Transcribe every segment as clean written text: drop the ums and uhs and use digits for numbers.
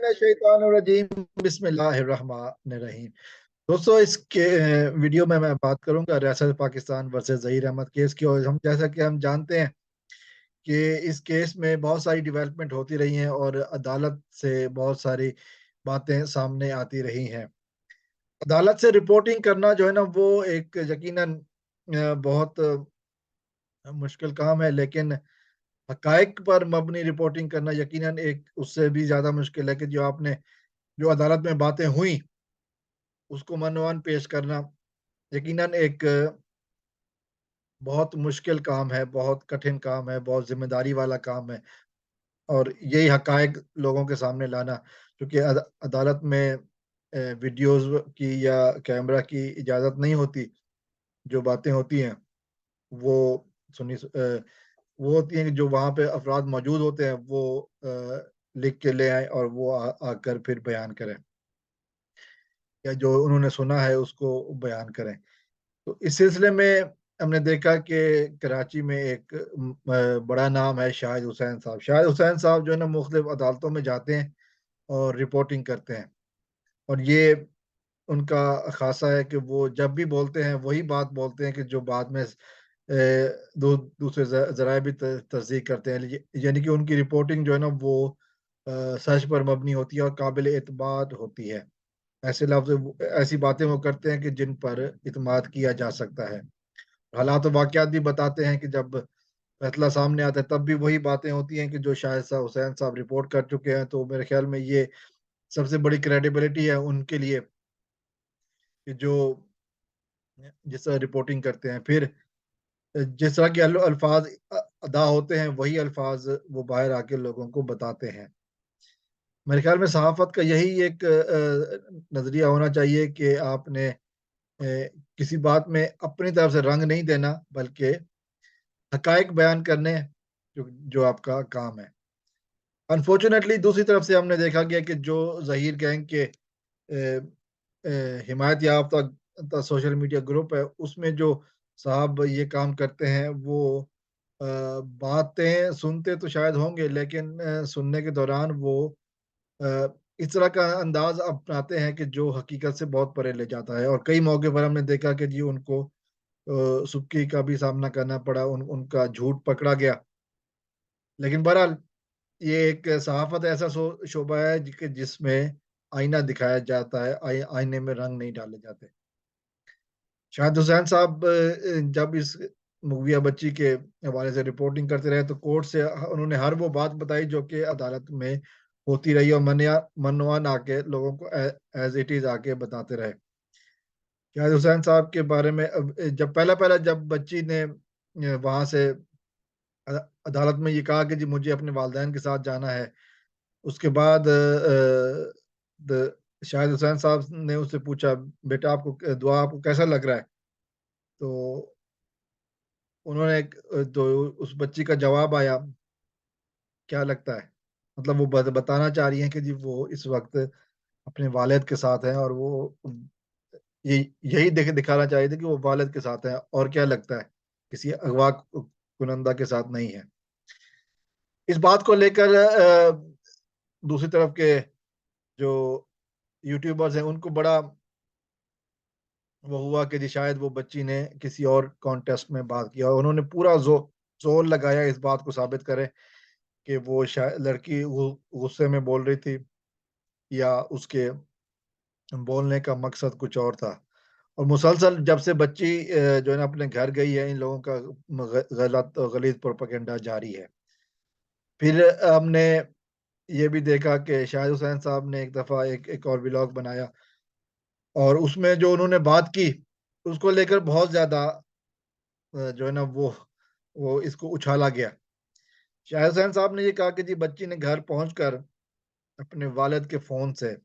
मिनश्शैतानिर्रजीम बिस्मिल्लाहिर्रहमानिर्रहीम। दोस्तों, इस के वीडियो में मैं बात करूंगा रियासत पाकिस्तान वर्सेस ज़हीर अहमद केस की। और हम जैसा कि हम जानते हैं कि इस केस में बहुत सारी डेवलपमेंट होती रही हैं और अदालत से बहुत सारी बातें सामने आती रही हैं। अदालत से रिपोर्टिंग करना जो है ना, वो एक यकीनन बहुत मुश्किल काम है, लेकिन हकाइक पर मबनी रिपोर्टिंग करना यकीनन एक उससे भी ज्यादा मुश्किल है कि जो अदालत में बातें हुई उसको मनवान पेश करना यकीनन एक बहुत मुश्किल काम है, बहुत कठिन काम है, बहुत जिम्मेदारी वाला काम है। और यही हकाइक लोगों के सामने लाना, क्योंकि अदालत में वीडियोस की या कैमरा की इजाज़त नहीं होती। जो बातें होती हैं वो वो होती हैं कि जो वहाँ पे अफराद मौजूद होते हैं वो लिख के ले आए और वो आकर फिर बयान करें, या जो उन्होंने सुना है उसको बयान करें। तो इस सिलसिले में हमने देखा कि कराची में एक बड़ा नाम है शाहिद हुसैन साहब। शाहिद हुसैन साहब जो है ना, मुख्तलिफ अदालतों में जाते हैं और रिपोर्टिंग करते हैं। और ये उनका खासा है कि वो जब भी बोलते हैं वही बात बोलते हैं कि जो बाद में दूसरे जराए भी तस्दीक करते हैं। यानी कि उनकी रिपोर्टिंग जो है ना, वो सच पर मबनी होती है और काबिल एतमाद होती है। ऐसी बातें वो करते हैं कि जिन पर इत्मीनान किया जा सकता है। हालात वाकयात भी बताते हैं कि जब फैसला सामने आता है तब भी वही बातें होती हैं कि जो शाहिद साहब हुसैन साहब रिपोर्ट कर चुके हैं। तो मेरे ख्याल में ये सबसे बड़ी क्रेडिबिलिटी है उनके लिए कि जो जिस तरह रिपोर्टिंग करते हैं, फिर जिस तरह के अल्फाज अदा होते हैं वही अल्फाज वो बाहर आके लोगों को बताते हैं। मेरे ख्याल में सहाफत का यही एक नजरिया होना चाहिए कि आपने किसी बात में अपनी तरफ से रंग नहीं देना, बल्कि हकायक बयान करने, जो आपका काम है। अनफॉर्चुनेटली दूसरी तरफ से हमने देखा गया कि जो जहीर गैंग के हिमायत याफ्ता सोशल मीडिया ग्रुप है, उसमें जो साहब ये काम करते हैं वो बातें सुनते तो शायद होंगे, लेकिन सुनने के दौरान वो अ, इस तरह का अंदाज अपनाते हैं कि जो हकीकत से बहुत परे ले जाता है। और कई मौके पर हमने देखा कि जी उनको सुबकी का भी सामना करना पड़ा, उनका झूठ पकड़ा गया। लेकिन बहरहाल ये एक सहाफत ऐसा शोबा है जिसमें आईना दिखाया जाता है, आईने में रंग नहीं डाले जाते। शाहिद हुसैन साहब जब इस मुगविया बच्ची के हवाले से रिपोर्टिंग करते रहे तो कोर्ट से उन्होंने हर वो बात बताई जो कि अदालत में होती रही, और मनवान आके लोगों को एज इट इज आके बताते रहे। शाहिद हुसैन साहब के बारे में जब पहला पहला जब बच्ची ने वहां से अदालत में ये कहा कि जी मुझे अपने वालिदैन के साथ जाना है, उसके बाद शाहिद हुसैन साहब ने उससे पूछा, बेटा आपको दुआ आपको कैसा लग रहा है? तो उन्होंने तो उस बच्ची का जवाब आया, क्या लगता है? मतलब वो बताना चाह रही हैं कि जी वो इस वक्त अपने वालिद के साथ हैं, और वो ये यही दिखाना चाह रही थी कि वो वालिद के साथ है, और क्या लगता है, किसी अगवा कुनंदा के साथ नहीं है। इस बात को लेकर दूसरी तरफ के जो यूट्यूबर्स हैं उनको बड़ा वो हुआ कि जी शायद वो बच्ची ने किसी और कॉन्टेस्ट में बात किया, और उन्होंने पूरा जोर लगाया इस बात को साबित करें कि वो शायद लड़की गुस्से में बोल रही थी, या उसके बोलने का मकसद कुछ और था। और मुसलसल जब से बच्ची जो है ना अपने घर गई है, इन लोगों का गलत गलीज प्रोपेगेंडा जारी है। फिर हमने ये भी देखा कि शाहिद हुसैन साहब ने एक दफ़ा एक और व्लॉग बनाया, और उसमें जो उन्होंने बात की उसको लेकर बहुत ज़्यादा जो है ना वो इसको उछाला गया। शाहिद हुसैन साहब ने ये कहा कि जी बच्ची ने घर पहुंचकर अपने वालिद के फ़ोन से,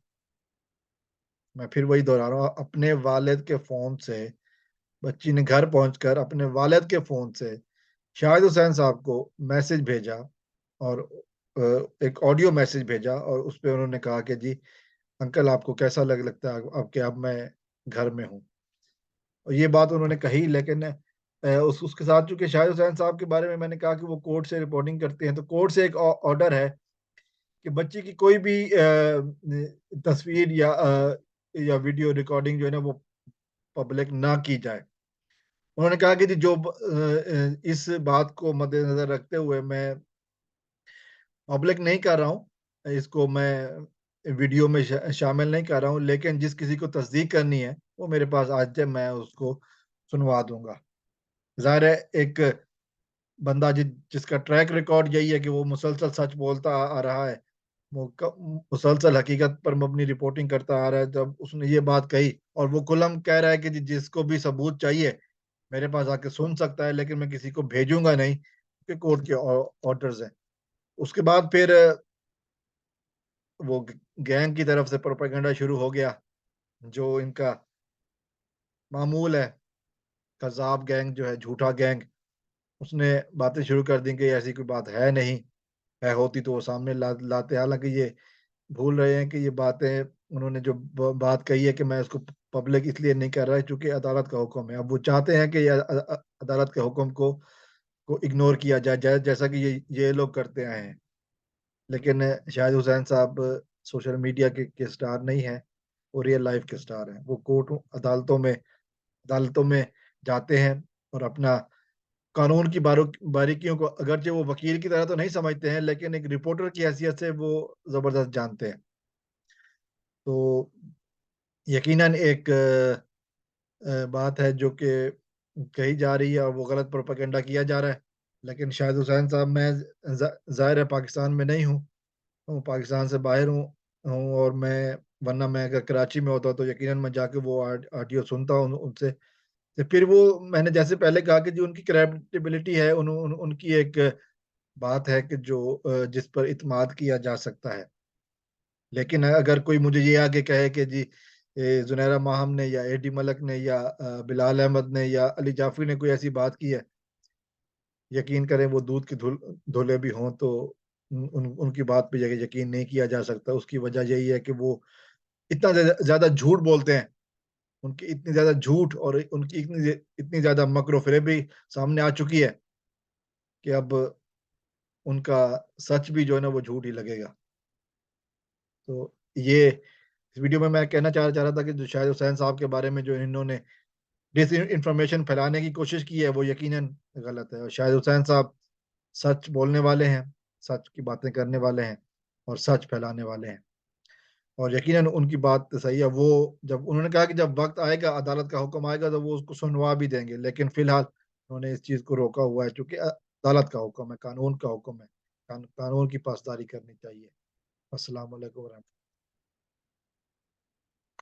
मैं फिर वही दोहरा रहा हूँ, अपने वालिद के फ़ोन से, बच्ची ने घर पहुंचकर अपने वालिद के फ़ोन से शाहिद हुसैन साहब को मैसेज भेजा, और एक ऑडियो मैसेज भेजा, और उस पे उन्होंने कहा कि जी अंकल आपको कैसा लगता है अब कि अब मैं घर में हूँ। और ये बात उन्होंने कही, लेकिन उसके साथ चूंकि शाहिद हुसैन साहब के बारे में मैंने कहा कि वो कोर्ट से रिपोर्टिंग करते हैं, तो कोर्ट से एक ऑर्डर है کہ بچی کی کوئی بھی تصویر یا ویڈیو ریکارڈنگ جو ہے نا وہ پبلک نہ کی جائے۔ انہوں نے کہا کہ جی اس بات کو مد نظر رکھتے ہوئے میں پبلک نہیں کر رہا ہوں، اس کو میں ویڈیو میں شامل نہیں کر رہا ہوں، لیکن جس کسی کو تصدیق کرنی ہے وہ میرے پاس آ جائے، میں اس کو سنوا دوں گا۔ ظاہر ہے ایک بندہ جس کا ٹریک ریکارڈ یہی ہے کہ وہ مسلسل سچ بولتا آ رہا ہے، وہ مسلسل حقیقت پر مبنی رپورٹنگ کرتا آ رہا ہے، جب اس نے یہ بات کہی اور وہ کلم کہہ رہا ہے کہ جس کو بھی ثبوت چاہیے میرے پاس آ کے سن سکتا ہے، لیکن میں کسی کو بھیجوں گا نہیں کہ کورٹ کے آرڈرز ہیں۔ اس کے بعد پھر وہ گینگ کی طرف سے پروپیگنڈا شروع ہو گیا، جو ان کا معمول ہے، کذاب گینگ جو ہے، جھوٹا گینگ۔ اس نے باتیں شروع کر دیں کہ ایسی کوئی بات ہے نہیں، ہے ہوتی تو وہ سامنے لاتے، حالانکہ یہ بھول رہے ہیں کہ یہ باتیں انہوں نے جو بات کہی ہے کہ میں اس کو پبلک اس لیے نہیں کر رہا چونکہ عدالت کا حکم ہے۔ اب وہ چاہتے ہیں کہ یہ عدالت کے حکم کو اگنور کیا جائے، جیسا کہ یہ لوگ کرتے آئے ہیں۔ لیکن شاہد حسین صاحب سوشل میڈیا کے سٹار نہیں ہیں، وہ ریئل لائف کے سٹار ہیں۔ وہ کورٹ عدالتوں میں جاتے ہیں اور اپنا قانون کی باریکیوں کو اگرچہ وہ وکیل کی طرح تو نہیں سمجھتے ہیں، لیکن ایک رپورٹر کی حیثیت سے وہ زبردست جانتے ہیں۔ تو یقیناً ایک بات ہے جو کہ کہی جا رہی ہے اور وہ غلط پروپیگنڈا کیا جا رہا ہے، لیکن شاہد حسین صاحب میں ظاہر ہے پاکستان میں نہیں ہوں، پاکستان سے باہر ہوں اور ورنہ میں اگر کراچی میں ہوتا تو یقیناً میں جا کے وہ آڈیو سنتا ہوں ان سے۔ تو پھر وہ میں نے جیسے پہلے کہا کہ جو ان کی کریڈیبلٹی ہے، ان کی ایک بات ہے کہ جس پر اعتماد کیا جا سکتا ہے۔ لیکن اگر کوئی مجھے یہ آگے کہے کہ جی زنیرہ ماہم نے یا اے ڈی ملک نے یا بلال احمد نے یا علی جعفری نے کوئی ایسی بات کی ہے، یقین کریں وہ دودھ کے دھلے بھی ہوں تو ان کی بات پہ یقین نہیں کیا جا سکتا۔ اس کی وجہ یہی ہے کہ وہ اتنا زیادہ جھوٹ بولتے ہیں، ان کی اتنی زیادہ جھوٹ اور ان کی اتنی زیادہ مکر و فریبی سامنے آ چکی ہے کہ اب ان کا سچ بھی جو ہے نا وہ جھوٹ ہی لگے گا۔ تو یہ اس ویڈیو میں کہنا چاہ رہا تھا کہ جو شاہد حسین صاحب کے بارے میں جو انہوں نے ڈس انفارمیشن پھیلانے کی کوشش کی ہے وہ یقیناً غلط ہے، اور شاہد حسین صاحب سچ بولنے والے ہیں، سچ کی باتیں کرنے والے ہیں اور سچ پھیلانے والے ہیں، اور یقیناً ان کی بات صحیح ہے۔ وہ جب انہوں نے کہا کہ جب وقت آئے گا، عدالت کا حکم آئے گا تو وہ اس کو سنوا بھی دیں گے، لیکن فی الحال انہوں نے اس چیز کو روکا ہوا ہے چونکہ عدالت کا حکم ہے، قانون کا حکم ہے، قانون کی پاسداری کرنی چاہیے۔ السلام علیکم ورحمۃ اللہ۔